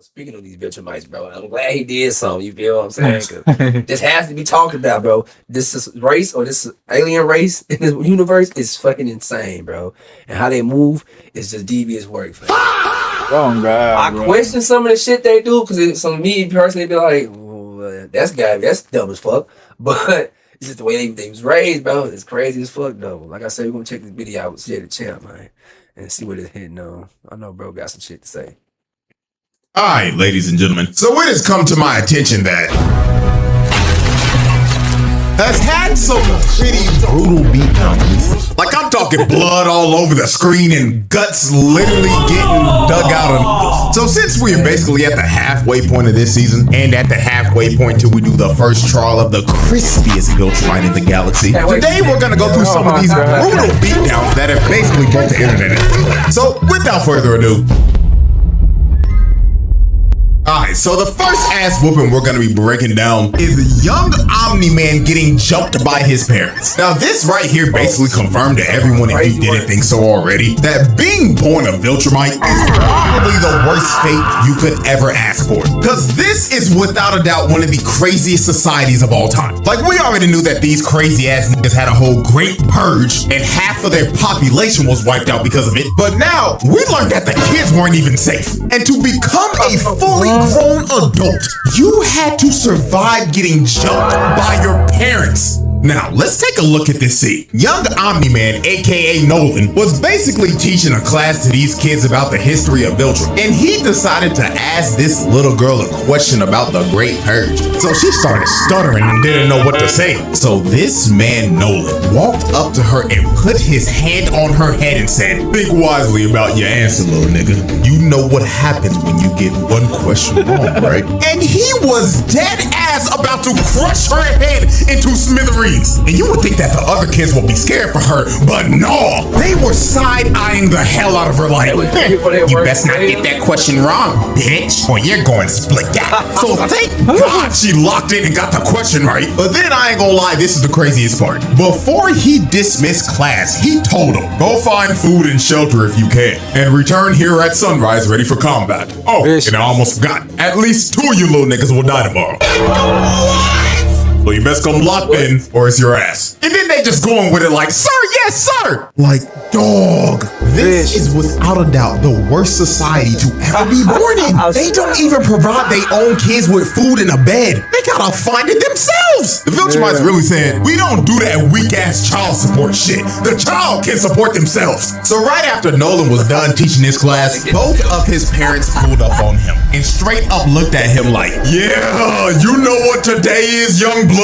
Speaking of these Vetramites, bro, I'm glad he did something. You feel what I'm saying? 'Cause this has to be talked about, bro. This race or this alien race in this universe is fucking insane, bro. And how they move is just devious work. Oh, God, I question some of the shit they do because some me personally be like, that's dumb as fuck. But it's just the way they was raised, bro. It's crazy as fuck, though. Like I said, we're gonna check this video out with Shit the Champ, man, and see what it's hitting on. I know, bro, got some shit to say. All right, ladies and gentlemen. So it has come to my attention that has had some pretty brutal beatdowns. Like I'm talking blood all over the screen and guts literally getting dug out of. So since we're basically at the halfway point of this season and at the halfway point till we do the first trial of the crispiest Viltrumite in the galaxy, today we're gonna go through some of these brutal beatdowns that have basically broke the internet. So without further ado, alright, so the first ass whooping we're gonna be breaking down is young Omni Man getting jumped by his parents. Now this right here basically confirmed to everyone, if you didn't think so already, that being born a Viltrumite is probably the worst fate you could ever ask for. Cause this is without a doubt one of the craziest societies of all time. Like we already knew that these crazy ass niggas had a whole great purge and half of their population was wiped out because of it. But now we learned that the kids weren't even safe. And to become a fully grown adult, you had to survive getting jumped by your parents. Now, let's take a look at this scene. Young Omni Man, aka Nolan, was basically teaching a class to these kids about the history of Viltrum, and he decided to ask this little girl a question about the Great Purge. So she started stuttering and didn't know what to say. So this man, Nolan, walked up to her and put his hand on her head and said, "Think wisely about your answer, little nigga. You know what happens when you get one question wrong, right?" And he was dead ass about to crush her head into smithereens. And you would think that the other kids would be scared for her, but no, they were side-eyeing the hell out of her like, "You best not get that question wrong, bitch, or you're going split gap." So thank God she locked in and got the question right. But then I ain't gonna lie, this is the craziest part. Before he dismissed class, he told them, "Go find food and shelter if you can, and return here at sunrise ready for combat. Oh, and I almost forgot, at least 2 of you little niggas will die tomorrow. So you best come locked in or it's your ass." And then they just going with it like, "Sir, yes, sir." Like, dog, this is without a doubt the worst society to ever be born in. They don't even provide their own kids with food and a bed. They gotta find it themselves. The Viltrumites really saying, "We don't do that weak ass child support shit. The child can support themselves." So right after Nolan was done teaching his class, both of his parents pulled up on him and straight up looked at him like, "Yeah, you know what today is, young blood?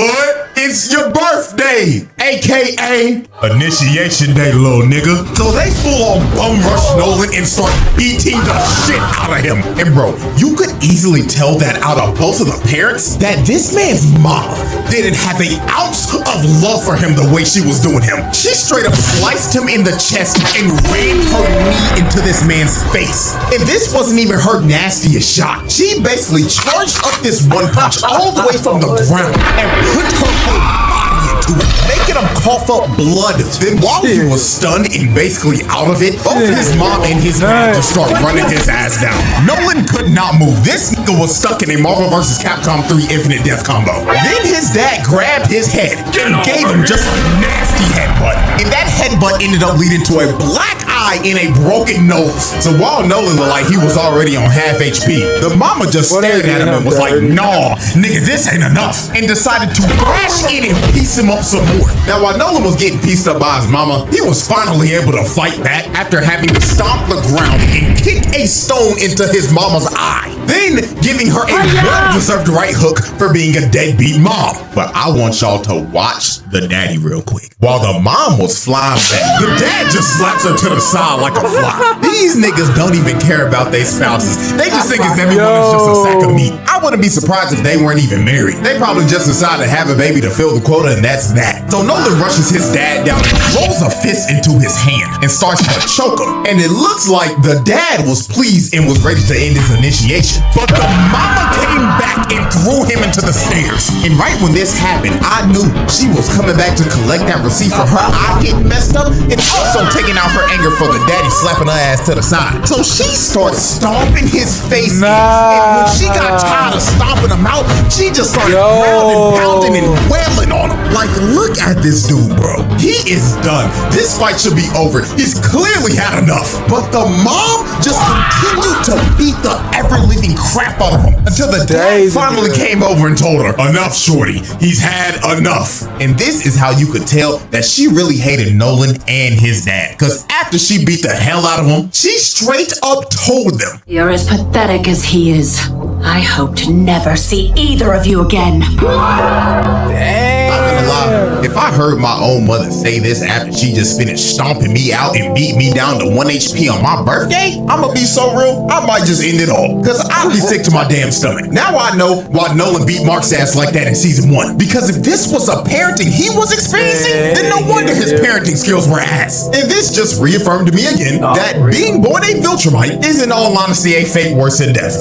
It's your birthday, aka initiation day, little nigga." So they full on bum rush Nolan and start beating the shit out of him. And bro, you could easily tell that out of both of the parents that this man's mom didn't have an ounce of love for him the way she was doing him. She straight up sliced him in the chest and rammed her knee into this man's face. And this wasn't even her nastiest shot. She basically charged up this one punch all the way from the ground and put her whole body into it, making him cough up blood. Then while he was stunned and basically out of it, both his mom and his dad just start running his ass down. Nolan could not move. This nigga was stuck in a Marvel vs. Capcom 3 Infinite Death combo. Then his dad grabbed his head and gave him just a nasty headbutt. And that headbutt ended up leading to a black eye and a broken nose. So while Nolan looked like he was already on half HP, the mama just stared at him and was like, "Nah, nigga, this ain't enough," and decided to crash in and piece him up some more. Now while Nolan was getting pieced up by his mama, he was finally able to fight back after having to stomp the ground and kick a stone into his mama's eye, then giving her a well-deserved right hook for being a deadbeat mom. But I want y'all to watch the daddy real quick. While the mom was flying back, the dad just slaps her to the side like a fly. These niggas don't even care about their spouses. They just think it's everyone is just a sack of meat. I wouldn't be surprised if they weren't even married. They probably just decided to have a baby to fill the quota, and that's that. So Nolan rushes his dad down and rolls a fist into his hand and starts to choke him. And it looks like the dad was pleased and was ready to end his initiation. But the mama came back and threw him into the stairs. And right when this happened, I knew she was coming back to collect that receipt for her eye getting messed up and also taking out her anger for the daddy slapping her ass to the side. So she starts stomping his face in. And when she got tired of stomping him out, she just started grounding, pounding, and wailing on him. Like, look at this dude, bro. He is done. This fight should be over. He's clearly had enough. But the mom just continued to beat the ever-living crap out of him until the dad finally came over and told her, enough, shorty. He's had enough. And this is how you could tell that she really hated Nolan and his dad. Because after she beat the hell out of him, she straight up told them, "You're as pathetic as he is. I hope to never see either of you again." Dang. I'm gonna lie, if I heard my own mother say this after she just finished stomping me out and beat me down to 1 HP on my birthday, I'ma be so real, I might just end it all. Cause I'd be sick to my damn stomach. Now I know why Nolan beat Mark's ass like that in season 1. Because if this was a parenting he was experiencing, then no wonder his parenting skills were ass. And this just reaffirmed to me again that being born a Viltrumite is in all honesty a fate worse than death.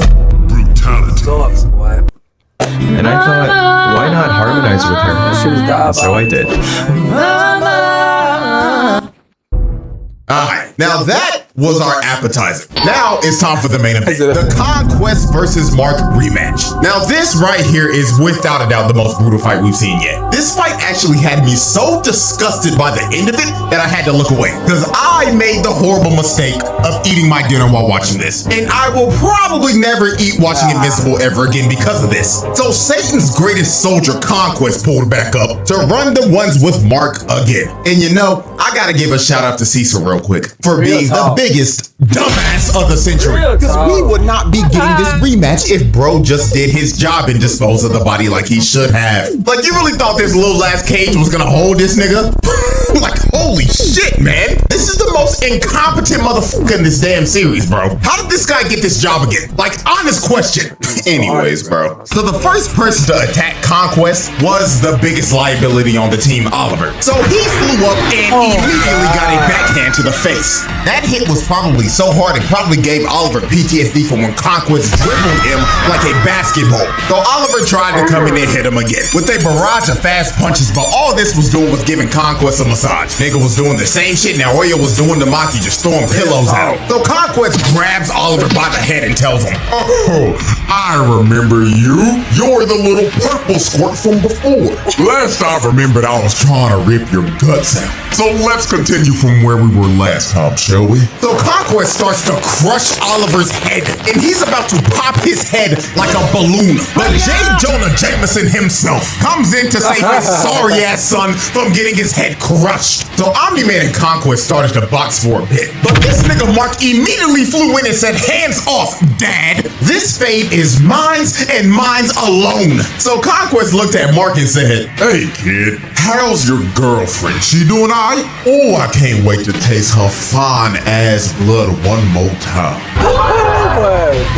Sucks, boy. And I thought, why not harmonize with her? Shit is diabolical. So I did. Alright, now that was our appetizer. Now it's time for the main event. The Conquest versus Mark rematch. Now this right here is without a doubt the most brutal fight we've seen yet. This fight actually had me so disgusted by the end of it that I had to look away. Because I made the horrible mistake of eating my dinner while watching this. And I will probably never eat watching Invincible ever again because of this. So Satan's greatest soldier Conquest pulled back up to run the ones with Mark again. And you know, I gotta give a shout out to Cecil real quick for being the biggest dumbass of the century. Because we would not be getting this rematch if bro just did his job and disposed of the body like he should have. Like, you really thought this little ass cage was gonna hold this nigga? Like, holy shit, man. This is the most incompetent motherfucker in this damn series, bro. How did this guy get this job again? Like, honest question. Anyways, bro. So the first person to attack Conquest was the biggest liability on the team, Oliver. So he flew up and immediately got a backhand to the face. That hit was probably so hard it probably gave Oliver PTSD from when Conquest dribbled him like a basketball. So Oliver tried to come in and hit him again with a barrage of fast punches, but all this was doing was giving Conquest a massage. Nigga was doing the same shit now Oya was doing to Maki, just throwing pillows at him. So Conquest grabs Oliver by the head and tells him, "Oh, I remember you. You're the little purple squirt from before. Last I remembered, I was trying to rip your guts out. So let's continue from where we were last time, shall we?" So Conquest starts to crush Oliver's head, and he's about to pop his head like a balloon. But J. Jonah Jameson himself comes in to save his sorry ass son from getting his head crushed. So Omni-Man and Conquest started to box for a bit. But this nigga Mark immediately flew in and said, "Hands off, Dad. This fate is mine's and mine's alone." So Conquest looked at Mark and said, "Hey kid, how's your girlfriend? She doing alright? Oh, I can't wait to taste her fine ass blood one more time."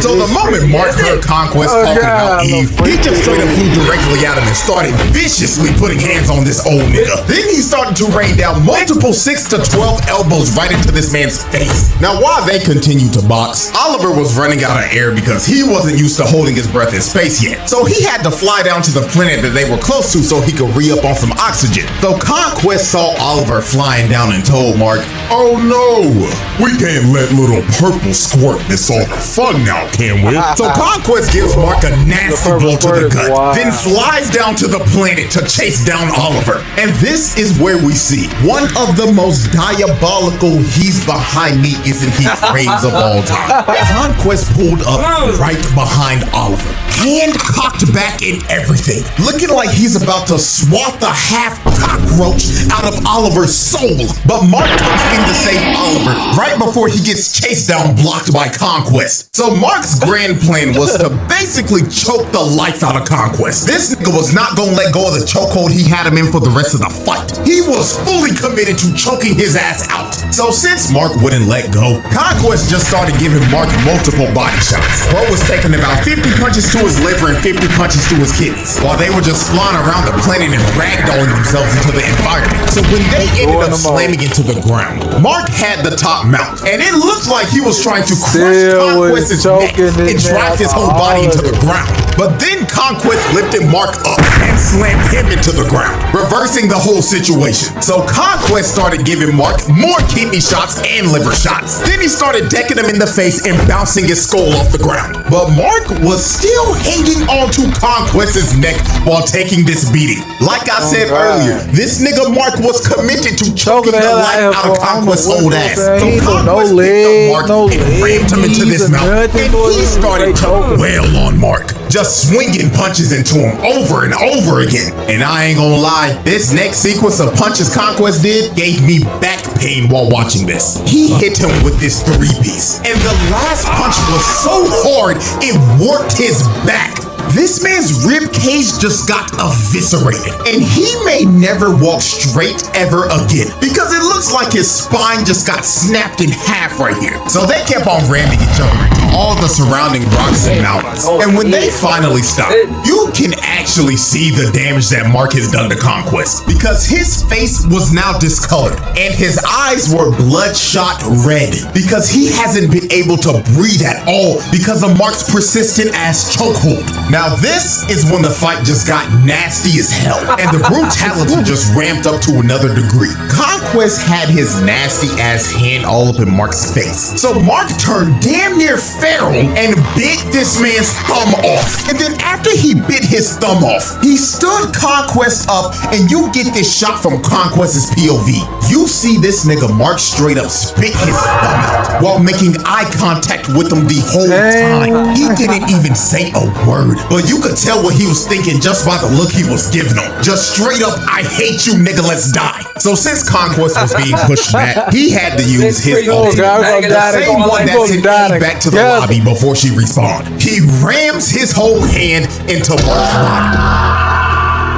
So the moment Mark heard Conquest talking about Eve, he just straight up flew directly at him and started viciously putting hands on this old nigga. Then he started to rain down multiple 6 to 12 elbows right into this man's face. Now while they continued to box, Oliver was running out of air because he wasn't used to holding his breath in space yet. So he had to fly down to the planet that they were close to so he could re-up on some oxygen. So Conquest saw Oliver flying down and told Mark, "Oh no, we can't let little purple squirt miss all the fun now, can we?" So Conquest gives Mark a nasty blow to the gut, then flies down to the planet to chase down Oliver. And this is where we see one of the most diabolical "he's behind me, isn't he" frames of all time. Conquest pulled up right behind Oliver, hand cocked back and everything, looking like he's about to swat the half cockroach out of Oliver's soul. But Mark comes aiming to save Oliver right before he gets chased down, blocked by Conquest. So Mark's grand plan was to basically choke the life out of Conquest. This nigga was not gonna let go of the chokehold he had him in for the rest of the fight. He was fully committed to choking his ass out. So since Mark wouldn't let go, Conquest just started giving Mark multiple body shots. Bro was taking about 50 punches to his liver and 50 punches to his kidneys, while they were just flying around the planet and ragdolling themselves into the environment. So when they ended up slamming into the ground, Mark had the top mount, and it looked like he was trying to crush Conquest's neck and drive his whole body into the ground. But then Conquest lifted Mark up and slammed him into the ground, reversing the whole situation. So Conquest started giving Mark more kidney shots and liver shots. Then he started decking him in the face and bouncing his skull off the ground. But Mark was still hanging onto Conquest's neck while taking this beating. Like I said earlier, this nigga Mark was committed to choking the life out of Conquest's old ass. So Conquest picked up Mark and rammed him into this mount, and he started to wail on Mark, just swinging punches into him over and over again. And I ain't gonna lie, this next sequence of punches Conquest did gave me back pain while watching this. He hit him with this 3-piece, and the last punch was so hard it warped his back. This man's rib cage just got eviscerated, and he may never walk straight ever again because it looks like his spine just got snapped in half right here. So they kept on ramming each other into all the surrounding rocks and mountains, and when they finally stopped, you can actually see the damage that Mark has done to Conquest because his face was now discolored and his eyes were bloodshot red because he hasn't been able to breathe at all because of Mark's persistent ass chokehold. Now this is when the fight just got nasty as hell, and the brutality just ramped up to another degree. Conquest had his nasty ass hand all up in Mark's face, so Mark turned damn near feral and bit this man's thumb off. And then after he bit his thumb off, he stood Conquest up, and you get this shot from Conquest's POV. You see this nigga Mark straight up spit his thumb out while making eye contact with him the whole time. He didn't even say a word, but you could tell what he was thinking just by the look he was giving him. Just straight up, I hate you nigga, let's die. So since Conquest was being pushed back, he had to use his ultimate, the same one that sent Eve back to the lobby before she respawned. He rams his whole hand into Mark's body.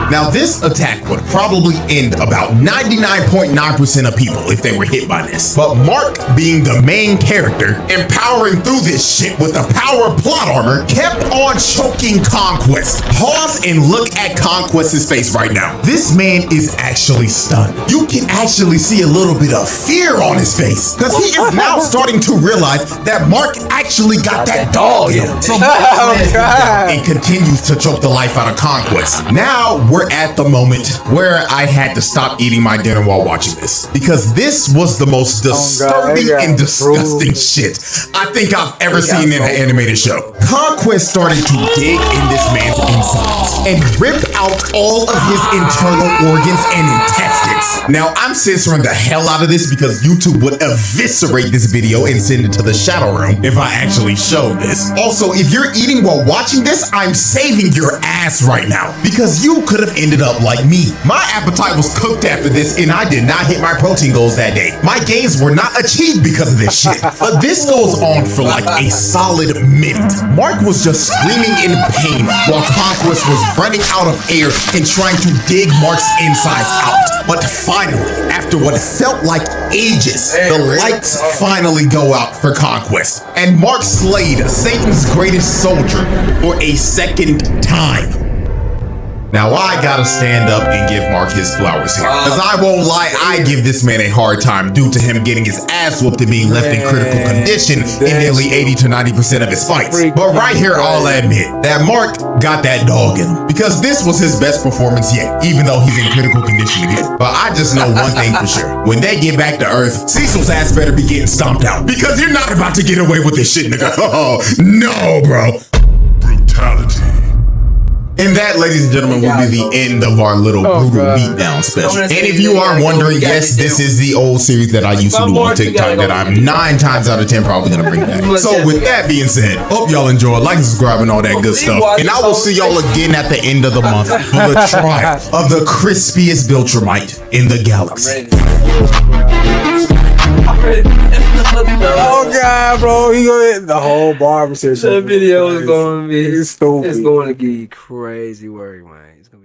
Now this attack would probably end about 99.9% of people if they were hit by this. But Mark, being the main character and powering through this shit with the power plot armor, kept on choking Conquest. Pause and look at Conquest's face right now. This man is actually stunned. You can actually see a little bit of fear on his face because he is now starting to realize that Mark actually got that dog in him. So Mark slams him down and continues to choke the life out of Conquest. Now we're at the moment where I had to stop eating my dinner while watching this because this was the most disturbing and disgusting shit I think I've ever seen in an animated show. Conquest started to dig in this man's insides and rip out all of his internal organs and intestines. Now I'm censoring the hell out of this because YouTube would eviscerate this video and send it to the shadow room if I actually showed this. Also, if you're eating while watching this, I'm saving your ass right now because you could have ended up like me. My appetite was cooked after this and I did not hit my protein goals that day. My gains were not achieved because of this shit. But this goes on for like a solid minute. Mark was just screaming in pain while Conquest was running out of air and trying to dig Mark's insides out. But finally, after what felt like ages, the lights finally go out for Conquest. And Mark slayed Satan's greatest soldier for a second time. Now I gotta stand up and give Mark his flowers here, because I won't lie, I give this man a hard time due to him getting his ass whooped and being left in critical condition in nearly 80 to 90% of his fights. But right here, I'll admit that Mark got that dog in him, because this was his best performance yet, even though he's in critical condition again. But I just know one thing for sure: when they get back to Earth, Cecil's ass better be getting stomped out, because you're not about to get away with this shit, nigga. Oh, no, bro. Brutality. And that, ladies and gentlemen, will be the end of our little brutal beatdown special. And if you are wondering, yes, this is the old series that I used to do on TikTok that I'm 9 times out of 10 probably gonna bring back. So with that being said, hope y'all enjoy, like and subscribe and all that good stuff. And I will see y'all again at the end of the month for the trial of the crispiest Viltrumite in the galaxy. God, bro. He gonna the whole barber session. That video is going to be. It's stupid. It's going to get crazy work, man. It's going to be